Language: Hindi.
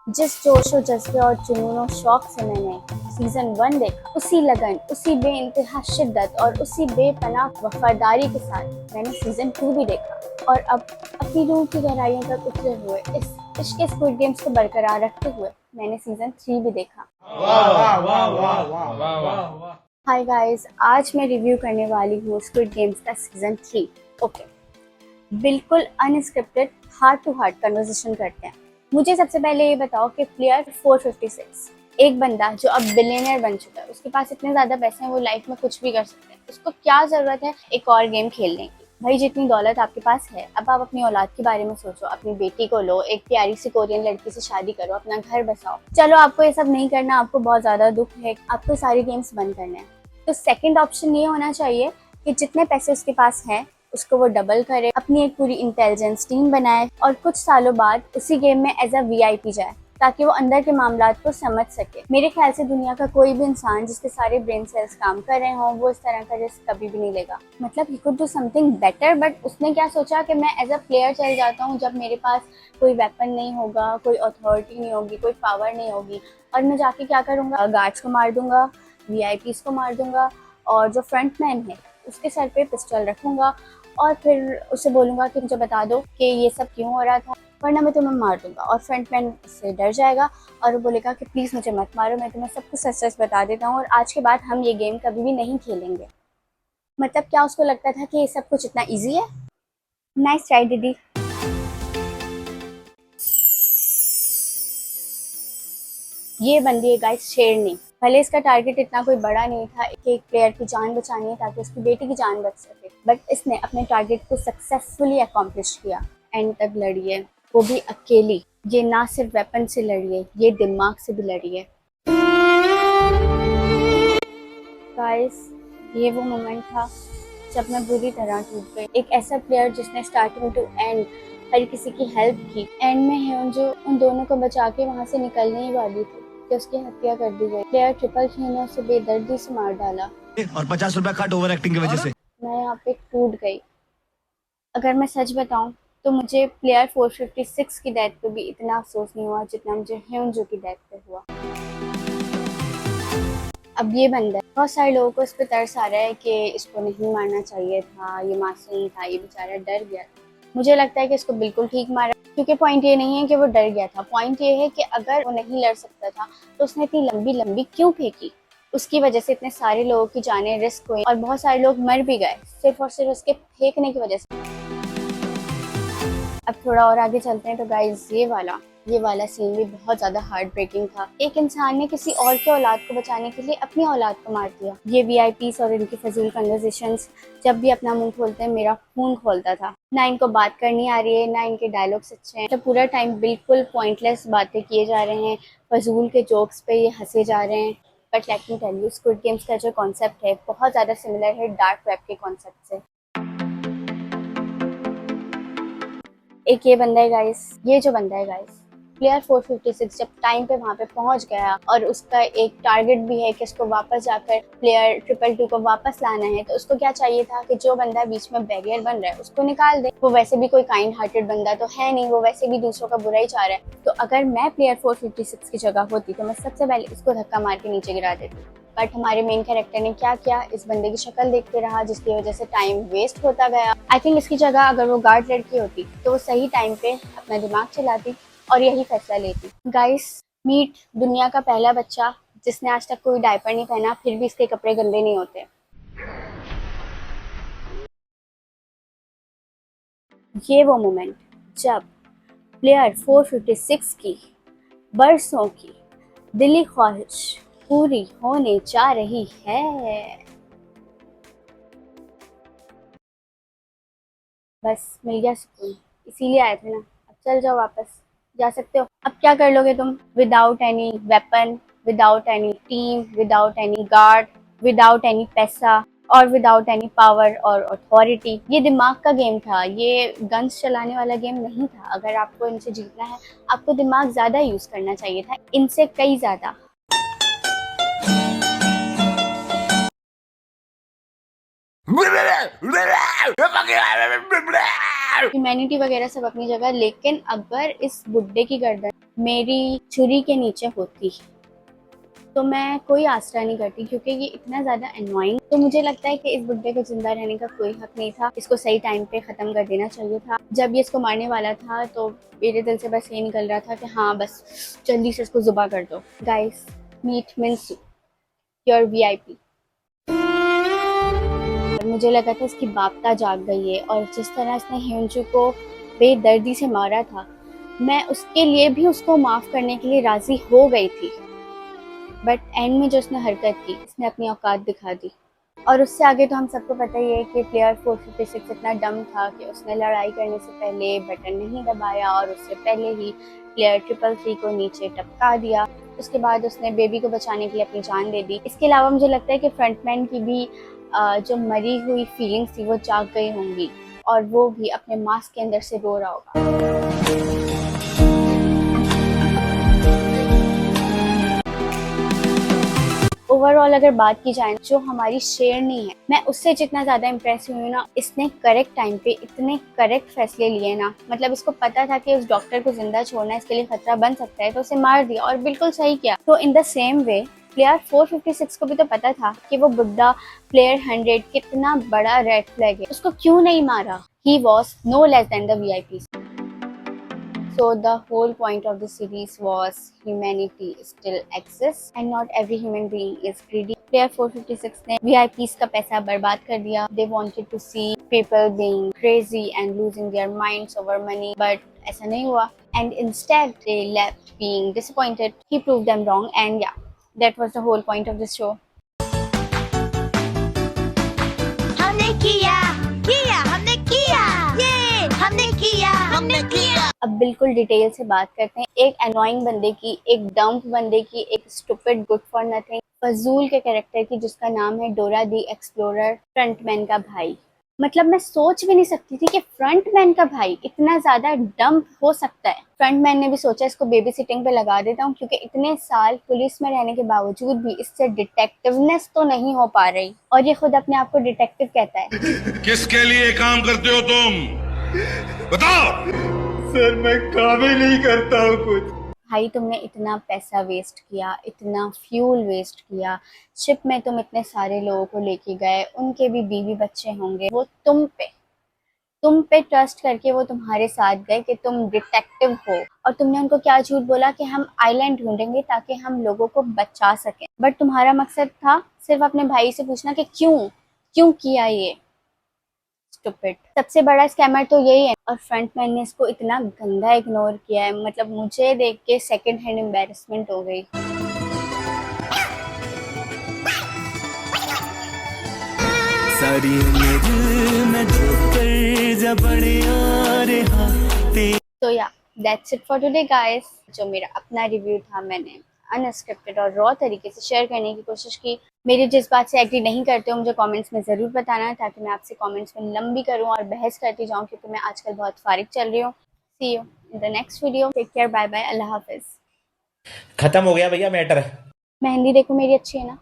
जिस जोश और जज्बे और जुनून और शौक से मैंने सीजन 1 देखा, उसी लगन, उसी बेइंतहा शिद्दत और उसी बेपनाह वफादारी के साथ मैंने सीजन 2 भी देखा। और अब अपनी रूह की गहराइयों तक उतरे हुए इस इश्क स्क्विड गेम्स को बरकरार रखते हुए मैंने सीजन 3 भी देखा। हाय गाइस, आज मैं रिव्यू करने वाली हूँ स्क्विड गेम्स का सीजन 3। ओके, बिल्कुल unscripted heart to heart conversation करते हैं। मुझे सबसे पहले ये बताओ कि प्लेयर 456, एक बंदा जो अब बिलियनर बन चुका है, उसके पास इतने ज्यादा पैसे हैं वो लाइफ में कुछ भी कर सकते हैं, उसको क्या जरूरत है एक और गेम खेलने की? भाई, जितनी दौलत आपके पास है, अब आप अपनी औलाद के बारे में सोचो। अपनी बेटी को लो, एक प्यारी सी कोरियन लड़की से शादी करो, अपना घर बसाओ। चलो, आपको ये सब नहीं करना, आपको बहुत ज्यादा दुख है, आपको सारी गेम्स बंद करने हैं, तो सेकेंड ऑप्शन ये होना चाहिए कि जितने पैसे उसके पास हैं उसको वो डबल करे, अपनी एक पूरी इंटेलिजेंस टीम बनाए और कुछ सालों बाद उसी गेम में एज अ वीआईपी जाए, ताकि वो अंदर के मामलात को समझ सके। मेरे ख्याल से दुनिया का कोई भी इंसान जिसके सारे ब्रेन सेल्स काम कर रहे हों, वो इस तरह का रिस्क कभी भी नहीं लेगा। मतलब he could do something better, but उसने क्या सोचा कि मैं एज अ प्लेयर चल जाता हूँ जब मेरे पास कोई वेपन नहीं होगा, कोई अथॉरिटी नहीं होगी, कोई पावर नहीं होगी, और मैं जाके क्या करूँगा? गार्ड्स को मार दूंगा, वीआईपीज को मार दूंगा, और जो फ्रंटमैन है उसके सर पे पिस्टल रखूंगा और फिर उसे बोलूंगा कि मुझे बता दो कि ये सब क्यों हो रहा था, वरना मैं तुम्हें मार दूंगा। और फ्रंटमैन उससे डर जाएगा और वो बोलेगा कि प्लीज़ मुझे मत मारो, मैं तुम्हें सब कुछ सच सच बता देता हूँ और आज के बाद हम ये गेम कभी भी नहीं खेलेंगे। मतलब क्या उसको लगता था कि ये सब कुछ इतना ईजी है? नाइस ट्राई दीदी। ये बंदी है गाइस शेरनी। भले इसका टारगेट इतना कोई बड़ा नहीं था कि एक प्लेयर की जान बचानी है ताकि उसकी बेटी की जान बच सके, बट इसने अपने टारगेट को सक्सेसफुली अकॉम्प्लिश किया। एंड तक लड़ी है, वो भी अकेली। ये ना सिर्फ वेपन से लड़ी है, ये दिमाग से भी लड़ी है। गाइस, ये वो मोमेंट था जब मैं बुरी तरह टूट गई। एक ऐसा प्लेयर जिसने स्टार्टिंग टू एंड हर किसी की हेल्प की, एंड में है जो उन दोनों को बचा के वहां से निकलने ही वाली थी कि उसकी हत्या कर दी गई। प्लेयर ट्रिपल थ्री ने उसे बेदर्दी से मार डाला और 50 रुपए कट ओवर एक्टिंग की वजह से। मैं यहाँ पे टूट गई। अगर मैं सच बताऊं तो मुझे प्लेयर 456 की डेथ पे भी इतना अफसोस नहीं हुआ जितना मुझे ह्योंजो की डेथ पे हुआ। अब ये बंदा, बहुत सारे लोगों को इस पे तरस आ रहा है कि इसको नहीं मारना चाहिए था, ये मासूम था, ये बेचारा डर गया था। मुझे लगता है कि इसको बिल्कुल ठीक मारा, क्योंकि पॉइंट ये नहीं है कि वो डर गया था, पॉइंट ये है कि अगर वो नहीं लड़ सकता था तो उसने इतनी लंबी लंबी क्यों फेंकी? उसकी वजह से इतने सारे लोगों की जानें रिस्क हुई और बहुत सारे लोग मर भी गए सिर्फ और सिर्फ उसके फेंकने की वजह से। अब थोड़ा और आगे चलते हैं तो गाइस, ये वाला सीन भी बहुत ज्यादा हार्ट ब्रेकिंग था। एक इंसान ने किसी और की औलाद को बचाने के लिए अपनी औलाद को मार दिया। ये वीआईपीस और इनकी फजूल कन्वर्सेशंस जब भी अपना मुंह खोलते हैं मेरा खून खोलता था। ना इनको बात करनी आ रही है, ना इनके डायलॉग्स अच्छे हैं, तो पूरा टाइम बिल्कुल पॉइंटलेस बातें किए जा रहे हैं, फजूल के जोक्स पे ये हंसे जा रहे हैं। But let me tell you, squid games का जो कॉन्सेप्ट है बहुत ज्यादा सिमिलर है डार्क वेब के कॉन्सेप्ट से। एक ये बंदा है गाइस, ये जो बंदा है गाइस, प्लेयर 456 जब टाइम पे वहां पे पहुंच गया और उसका एक टारगेट भी है कि उसको वापस जाकर प्लेयर 222 को वापस लाना है, तो उसको क्या चाहिए था कि जो बंदा बीच में बैरियर बन रहा है उसको निकाल दे। वो वैसे भी कोई काइंड हार्टेड बंदा तो है नहीं, वो वैसे भी दूसरों का बुरा ही चाह रहा है। तो अगर मैं प्लेयर 456 की जगह होती तो मैं सबसे पहले इसको धक्का मार के नीचे गिरा देती। बट हमारे मेन कैरेक्टर ने क्या किया, इस बंदे की शक्ल देखते रहा, जिसकी वजह से टाइम वेस्ट होता गया। आई थिंक इसकी जगह अगर वो गार्ड लड़की होती तो वो सही टाइम पे अपना दिमाग चलाती और यही फैसला लेती। गाइस, मीट दुनिया का पहला बच्चा जिसने आज तक कोई डायपर नहीं पहना, फिर भी इसके कपड़े गंदे नहीं होते। ये वो मोमेंट जब प्लेयर 456 की बरसों की दिली ख्वाहिश पूरी होने जा रही है। बस मिल गया सुकून, इसीलिए आए थे ना। अब चल जाओ, वापस जा सकते हो। अब क्या कर लोगे तुम? Without any weapon, without any team, without any guard, without any पैसा और विदाउट एनी पावर और अथॉरिटी। ये दिमाग का गेम था, ये गन्स चलाने वाला गेम नहीं था। अगर आपको इनसे जीतना है आपको दिमाग ज्यादा यूज करना चाहिए था, इनसे कई ज्यादा। ह्यूमैनिटी वगैरह सब अपनी जगह, लेकिन अगर इस बुड्ढे की गर्दन मेरी छुरी के नीचे होती तो मैं कोई आसरा नहीं करती, क्योंकि ये इतना ज़्यादा एनोइंग। तो मुझे लगता है कि इस बुड्ढे को जिंदा रहने का कोई हक नहीं था, इसको सही टाइम पे ख़त्म कर देना चाहिए था। जब ये इसको मारने वाला था तो मेरे दिल से बस ये निकल रहा था कि हाँ बस जल्दी से इसको ज़ुबा कर दो। Guys, meet Minsu, your VIP। मुझे लगा था इसकी बापता जाग गई है, और जिस तरह इसने ह्यूनजू को बेदर्दी से मारा था, मैं उसके लिए भी उसको माफ़ करने के लिए राज़ी हो गई थी। बट एंड में जो उसने हरकत की, इसने अपनी औकात दिखा दी। और उससे आगे तो हम सबको पता ही है कि प्लेयर 456 इतना डम था कि उसने लड़ाई करने से पहले बटन नहीं दबाया, और उससे पहले ही प्लेयर 333 को नीचे टपका दिया। उसके बाद उसने बेबी को बचाने के लिए अपनी जान दे दी। इसके अलावा मुझे लगता है कि फ्रंटमैन की भी जो मरी हुई फीलिंग्स थी वो जाग गई होंगी, और वो भी अपने मास्क के अंदर से रो रहा होगा। ओवरऑल अगर बात की जाए, जो हमारी शेरनी है, मैं उससे जितना ज्यादा इम्प्रेस हुई हूँ ना, इसने करेक्ट टाइम पे इतने करेक्ट फैसले लिए ना। मतलब इसको पता था कि उस डॉक्टर को जिंदा छोड़ना इसके लिए खतरा बन सकता है, तो उसे मार दिया और बिल्कुल सही किया। तो in the same way player 456 को भी तो पता था कि वो बुड्ढा प्लेयर 100 कितना बड़ा रेड फ्लैग है, उसको क्यों नहीं मारा? He was no less than the VIP। So the whole point of the series was humanity still exists and not every human being is greedy. Player 456 ने VIPs का पैसा बर्बाद कर दिया. They wanted to see people being crazy and losing their minds over money, but ऐसा नहीं हुआ. And instead they left being disappointed. He proved them wrong, and yeah, that was the whole point of this show. हमने किया, हमने किया। अब बिल्कुल डिटेल से बात करते हैं एक एनोइंग बंदे की, एक डम्प बंदे की, एक स्टूपिड गुड फॉर नथिंग फजूल के कैरेक्टर की, जिसका नाम है डोरा दी एक्सप्लोरर, फ्रंटमैन का भाई। मतलब मैं सोच भी नहीं सकती थी कि फ्रंटमैन का भाई इतना ज्यादा डम्प हो सकता है। फ्रंटमैन ने भी सोचा इसको बेबी सिटिंग पे लगा देता हूँ, क्योंकि इतने साल पुलिस में रहने के बावजूद भी इससे डिटेक्टिवनेस तो नहीं हो पा रही, और ये खुद अपने आप को डिटेक्टिव कहता है। किसके लिए काम करते हो तुम, बताओ। सर मैं काम ही नहीं करता हूँ कुछ। भाई तुमने इतना पैसा वेस्ट किया, इतना फ्यूल वेस्ट किया, शिप में तुम इतने सारे लोगों को लेके गए, उनके भी बीवी बच्चे होंगे, वो तुम पे ट्रस्ट करके वो तुम्हारे साथ गए कि तुम डिटेक्टिव हो, और तुमने उनको क्या झूठ बोला कि हम आइलैंड ढूंढेंगे ताकि हम लोगों को बचा सकें। बट तुम्हारा मकसद था सिर्फ अपने भाई से पूछना कि क्यों किया ये। स्टूपिड। सबसे बड़ा स्कैमर तो यही है, और फ्रंटमैन ने इसको इतना गंदा इग्नोर किया है। मतलब मुझे देख के सेकंड हैंड एम्बैरेसमेंट हो गई। सारी तो या that's it for today guys. जो मेरा अपना रिव्यू था, मैंने अनस्क्रिप्टेड और रॉ तरीके से शेयर करने की कोशिश की। मेरी जिस बात से एग्री नहीं करते हो मुझे कमेंट्स में ज़रूर बताना, ताकि मैं आपसे कमेंट्स में लंबी करूं और बहस करती जाऊं, क्योंकि मैं आजकल बहुत फारिग चल रही हूँ। See you in the next video. Take care, bye bye, अल्लाह हाफिज। खत्म हो गया भैया मैटर। मेहंदी देखो मेरी अच्छी है ना।